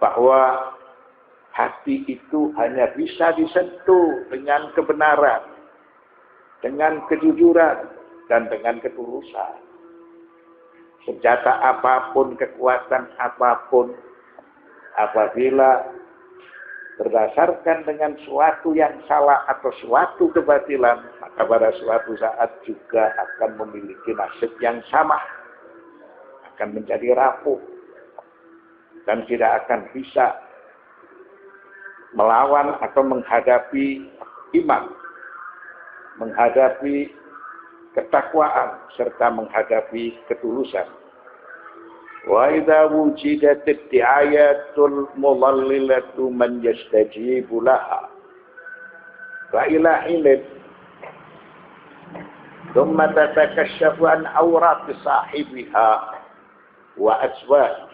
bahwa hati itu hanya bisa disentuh dengan kebenaran, dengan kejujuran, dan dengan ketulusan. Senjata apapun, kekuatan apapun, apabila berdasarkan dengan suatu yang salah atau suatu kebatilan, maka pada suatu saat juga akan memiliki nasib yang sama, akan menjadi rapuh dan tidak akan bisa melawan atau menghadapi iman, menghadapi ketakwaan, serta menghadapi ketulusan. Wa idza wujidat ad-di'ayatul mudallilatu man yastajibu laha fa ila hilal thumma tatakashafu an awrat sahibiha wa aswaj.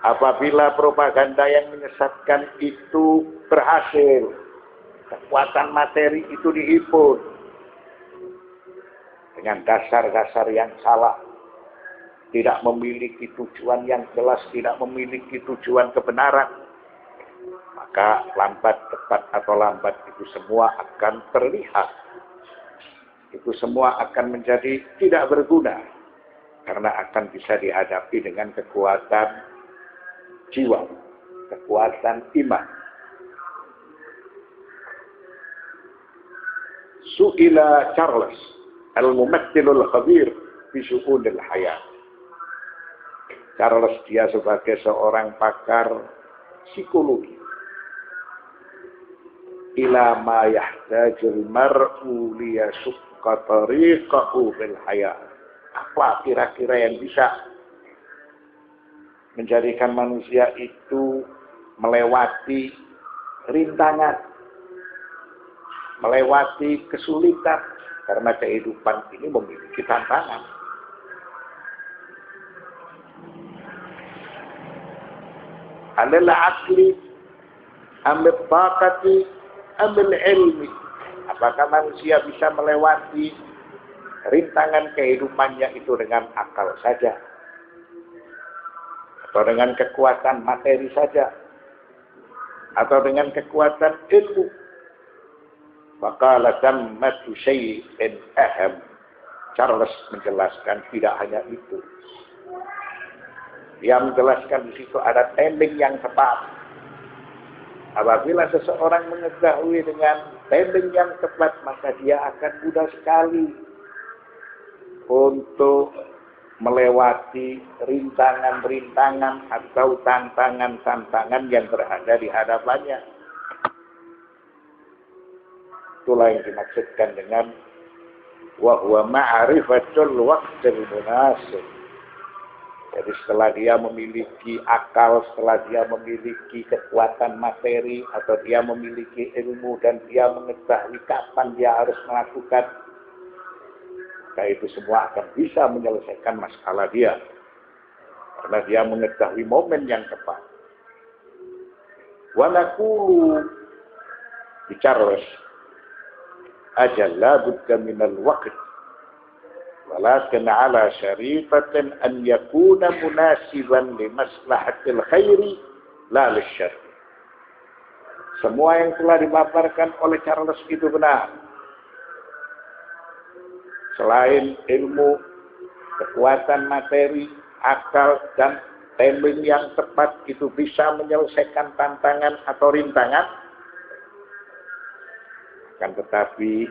Apabila propaganda yang menyesatkan itu berhasil, kekuatan materi itu dihimpun dengan dasar-dasar yang salah, tidak memiliki tujuan yang jelas, tidak memiliki tujuan kebenaran, maka lambat cepat atau lambat itu semua akan terlihat. Itu semua akan menjadi tidak berguna, karena akan bisa dihadapi dengan kekuatan jiwa, kekuatan iman. Su'ila Charles al-mumatthilul khabir fi syu'unil hayat. Charles dia sebagai seorang pakar psikologi. Ila ma yahtajul mar'u liyasukka tariqahu bil hayat. Apa kira-kira yang bisa menjadikan manusia itu melewati rintangan, melewati kesulitan, karena kehidupan ini memiliki tantangan. Alal aqli ambil taqati ambil ilmi. Apakah manusia bisa melewati rintangan kehidupannya itu dengan akal saja, atau dengan kekuatan materi saja, atau dengan kekuatan ilmu? Faqala tammatu syai'in aham. Charles menjelaskan tidak hanya itu. Dia menjelaskan di situ ada timing yang tepat. Apabila seseorang mengetahui dengan timing yang tepat, maka dia akan mudah sekali untuk melewati rintangan-rintangan atau tantangan-tantangan yang berada di hadapannya. Itulah yang dimaksudkan dengan wa huwa ma'rifatul waqtil munasib. Jadi setelah dia memiliki akal, setelah dia memiliki kekuatan materi, atau dia memiliki ilmu dan dia mengetahui kapan dia harus melakukan, maka itu semua akan bisa menyelesaikan masalah dia. Karena dia mengetahui momen yang tepat. Wa naqulu bi Charles, ajal la budda min al-waqt, walakin ala syarifatin an yakuna munasiban li maslahatil khairi la lisyarr. Semua yang telah dipaparkan oleh Charles itu benar. Selain ilmu, kekuatan materi, akal, dan timing yang tepat itu bisa menyelesaikan tantangan atau rintangan, akan tetapi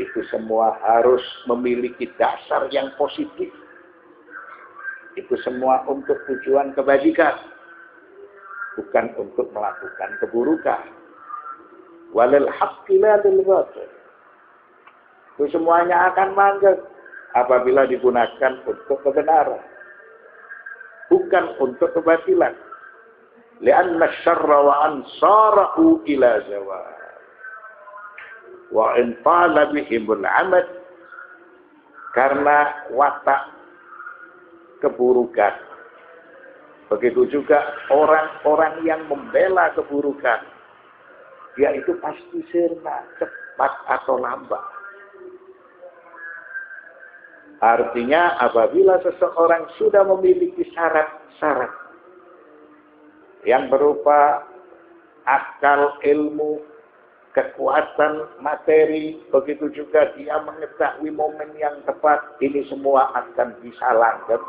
itu semua harus memiliki dasar yang positif. Itu semua untuk tujuan kebajikan, bukan untuk melakukan keburukan. Walil haqqi la lil batil. Itu semuanya akan langgeng apabila digunakan untuk kebenaran, bukan untuk kebatilan. Li'anna syarra wa ansarahu ila zawal. Wa in tala bihimul amad, karena watak keburukan. Begitu juga orang-orang yang membela keburukan, dia itu pasti sirna, cepat atau lambat. Artinya apabila seseorang sudah memiliki syarat-syarat yang berupa akal, ilmu, kekuatan materi, begitu juga dia mengetahui momen yang tepat, ini semua akan bisa langgeng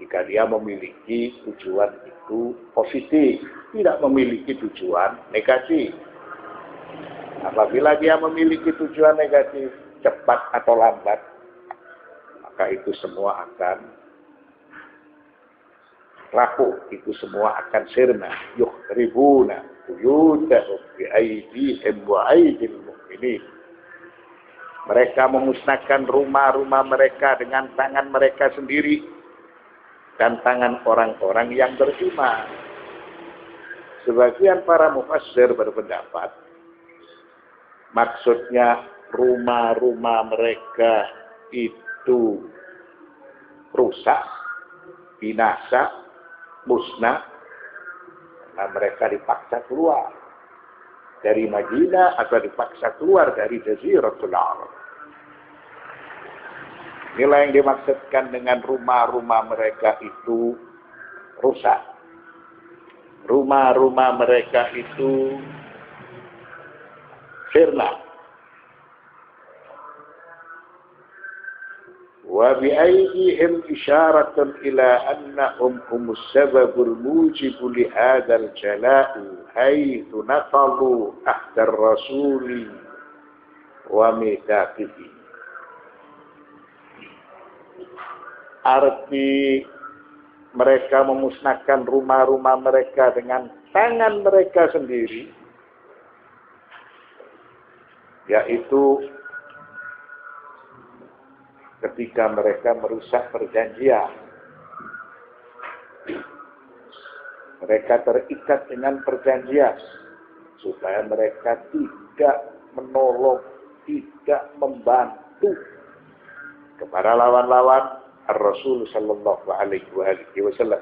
jika dia memiliki tujuan itu positif, tidak memiliki tujuan negatif. Apabila dia memiliki tujuan negatif, cepat atau lambat, maka itu semua akan rapuh, itu semua akan sirna. Yukhribuna buyutahum biaydihim wa aydil mu'minin. Mereka memusnahkan rumah-rumah mereka dengan tangan mereka sendiri dan tangan orang-orang yang beriman. Sebagian para mufassir berpendapat, maksudnya rumah-rumah mereka itu rusak, binasa, musnah, karena mereka dipaksa keluar dari Madinah atau dipaksa keluar dari Jaziratul Arab. Inilah yang dimaksudkan dengan rumah-rumah mereka itu rusak. Rumah-rumah mereka itu sirna. Wa bi'aydihim isyaratun ila annahum humus sababul mujibu li hadzal jala'u haitsu naqalu ahdar rasuli wa mithaqihi. Arti mereka memusnahkan rumah-rumah mereka dengan tangan mereka sendiri, yaitu ketika mereka merusak perjanjian. Mereka terikat dengan perjanjian supaya mereka tidak menolong, tidak membantu kepada lawan-lawan Rasul sallallahu alaihi wasallam.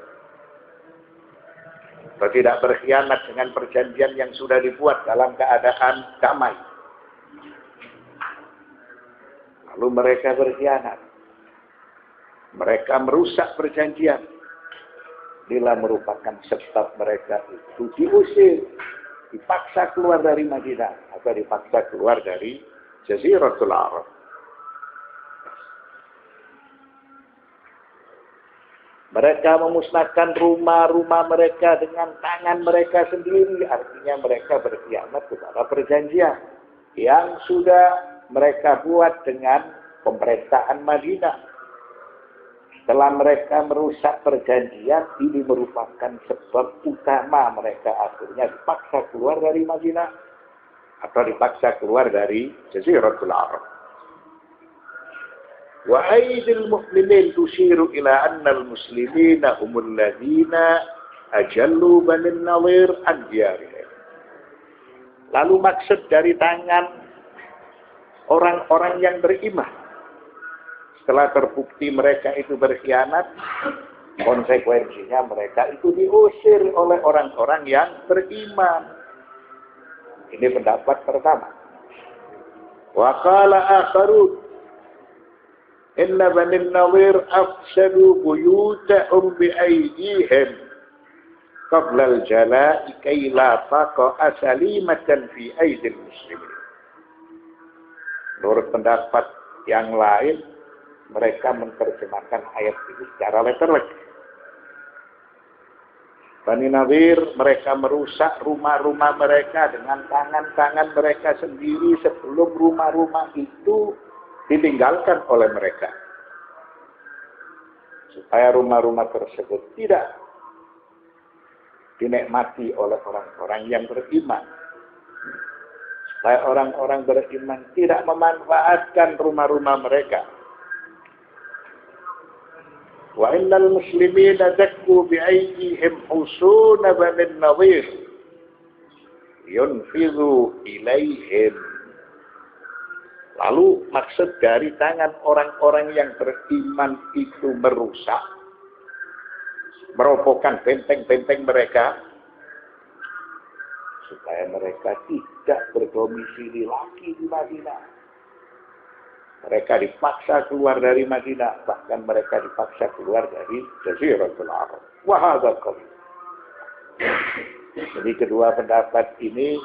Atau tidak berkhianat dengan perjanjian yang sudah dibuat dalam keadaan damai. Lalu mereka berkhianat. Mereka merusak perjanjian. Inilah merupakan sebab mereka itu diusir, dipaksa keluar dari Madinah atau dipaksa keluar dari Jaziratul Arab. Mereka memusnahkan rumah-rumah mereka dengan tangan mereka sendiri. Artinya mereka berkhianat kepada perjanjian yang sudah mereka buat dengan pemerintahan Madinah. Setelah mereka merusak perjanjian, ini merupakan sebab utama mereka akhirnya dipaksa keluar dari Madinah atau dipaksa keluar dari Jaziratul Arab. Wa aidil mu'minin tushiru ila anna al-muslimina humul ladina ajallu banin Nadir an diyarihim. Lalu maksud dari tangan orang-orang yang beriman, setelah terbukti mereka itu berkhianat, konsekuensinya mereka itu diusir oleh orang-orang yang beriman. Ini pendapat pertama. Wa qala akharun inna banin Nadir afsadu buyutahum bi'aydihim qabla al-jala'i kay la taqa'a salimatan fi aydil muslimin. Menurut pendapat yang lain, mereka menerjemahkan ayat ini secara letterlek. Bani Nadir, mereka merusak rumah-rumah mereka dengan tangan-tangan mereka sendiri sebelum rumah-rumah itu ditinggalkan oleh mereka. Supaya rumah-rumah tersebut tidak dinikmati oleh orang-orang yang beriman. Supaya orang-orang beriman tidak memanfaatkan rumah-rumah mereka. Wa innal muslimina dakku bi'aydihim husuna banin Nadir yunfidhu ilaihim. Lalu maksud dari tangan orang-orang yang beriman itu merusak, merobohkan benteng-benteng mereka, supaya mereka tidak berdomisili lagi di Madinah. Mereka dipaksa keluar dari Madinah, bahkan mereka dipaksa keluar dari Jaziratul Arab. Wa hadza qaul. Jadi kedua pendapat ini,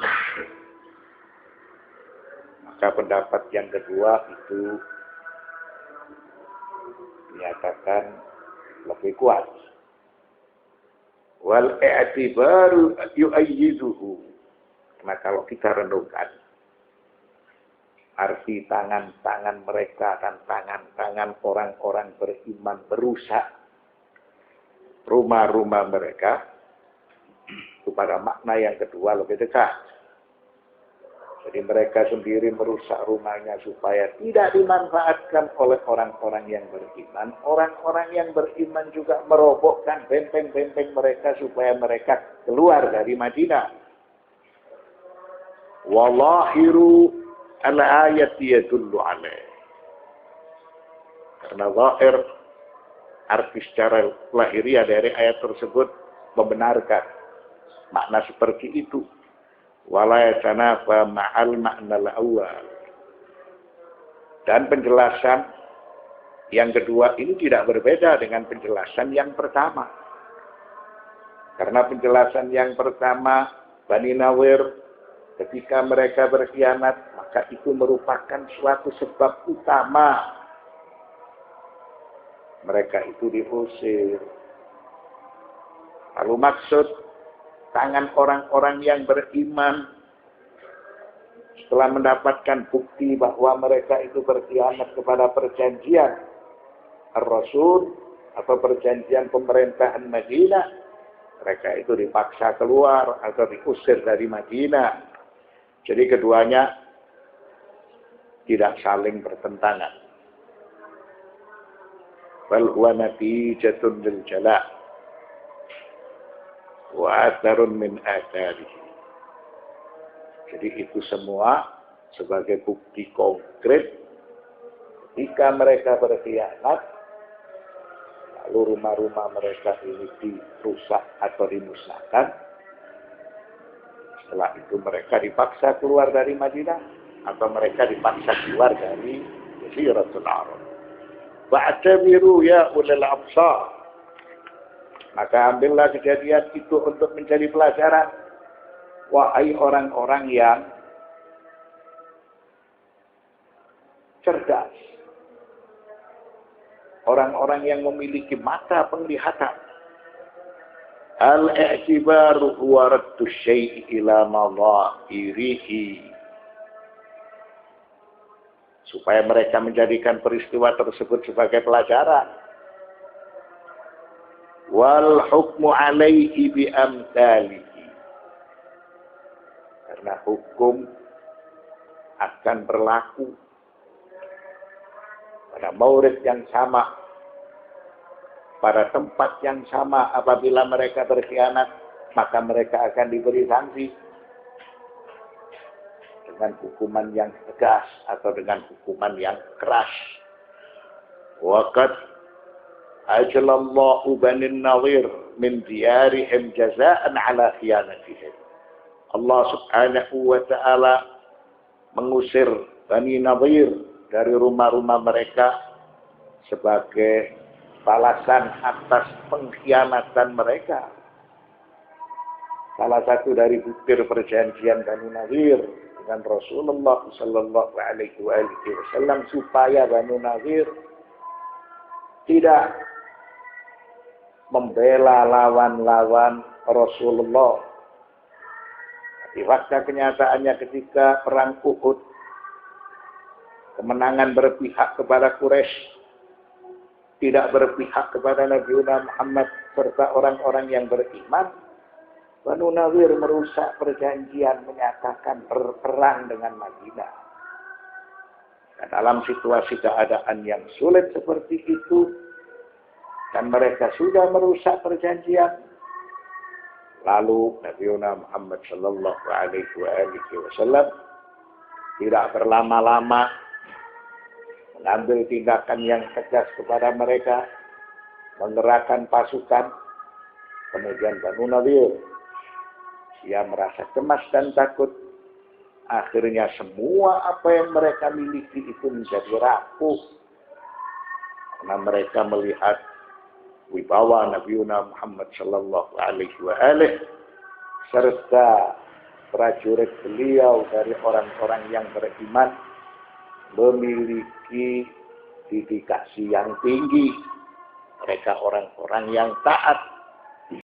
maka pendapat yang kedua itu dinyatakan lebih kuat. Wal i'tibaru yu'ayyiduhu. Karena kalau kita renungkan arti tangan-tangan mereka dan tangan-tangan orang-orang beriman berusak rumah-rumah mereka, itu pada makna yang kedua lebih dekat. Jadi mereka sendiri merusak rumahnya supaya tidak dimanfaatkan oleh orang-orang yang beriman. Orang-orang yang beriman juga merobohkan benteng-benteng mereka supaya mereka keluar dari Madinah. Wallahiru al-ayati yadullu alaih. Karena zahir arti secara lahiriah dari ayat tersebut membenarkan makna seperti itu. Wala yatanafa ma'al ma'nal awal. Dan penjelasan yang kedua ini tidak berbeda dengan penjelasan yang pertama. Karena penjelasan yang pertama, Bani Nawir ketika mereka berkhianat, maka itu merupakan suatu sebab utama mereka itu diusir. Lalu maksud tangan orang-orang yang beriman setelah mendapatkan bukti bahwa mereka itu berkhianat kepada perjanjian Ar-Rasul atau perjanjian pemerintahan Madinah, mereka itu dipaksa keluar atau diusir dari Madinah. Jadi keduanya tidak saling bertentangan. Bal huwa natijatun lil jala' wa atharun min atharihi. Jadi itu semua sebagai bukti konkret jika mereka berkhianat, lalu rumah-rumah mereka ini dirusak atau dimusnahkan. Setelah itu mereka dipaksa keluar dari Madinah atau mereka dipaksa keluar dari Jaziratul Arab. Wa'tabiru ya ulil absar. Maka ambillah kejadian itu untuk menjadi pelajaran. Wahai orang-orang yang cerdas. Orang-orang yang memiliki mata penglihatan. Al-i'tibaru huwa raddu syai'i ila madhahirihi. Supaya mereka menjadikan peristiwa tersebut sebagai pelajaran. Wal hukmu alaihi bi amthalihi. Karena hukum akan berlaku pada maurid yang sama, pada tempat yang sama. Apabila mereka berkhianat, maka mereka akan diberi sanksi dengan hukuman yang tegas atau dengan hukuman yang keras. Waqad ajalallahu Bani Nawir min diyarihim jazaan ala khiyanatihim. Allah subhanahu wa ta'ala mengusir Bani Nawir dari rumah-rumah mereka sebagai balasan atas pengkhianatan mereka. Salah satu dari butir perjanjian Bani Nawir dengan Rasulullah sallallahu alaihi wasallam supaya Bani Nawir tidak membela lawan-lawan Rasulullah. Di fakta kenyataannya ketika perang Uhud, kemenangan berpihak kepada Quraisy, tidak berpihak kepada Nabi Muhammad serta orang-orang yang beriman. Banu Nawir merusak perjanjian, menyatakan berperang dengan Madinah. Dan dalam situasi keadaan yang sulit seperti itu, dan mereka sudah merusak perjanjian, lalu Nabi Muhammad sallallahu alaihi wasallam tidak berlama-lama mengambil tindakan yang tegas kepada mereka, mengerahkan pasukan. Kemudian Banu Nawir, dia merasa cemas dan takut. Akhirnya semua apa yang mereka miliki itu menjadi rapuh. Karena mereka melihat wibawa Nabi Muhammad sallallahu alaihi wasallam serta prajurit beliau dari orang-orang yang beriman memiliki dedikasi yang tinggi. Mereka orang-orang yang taat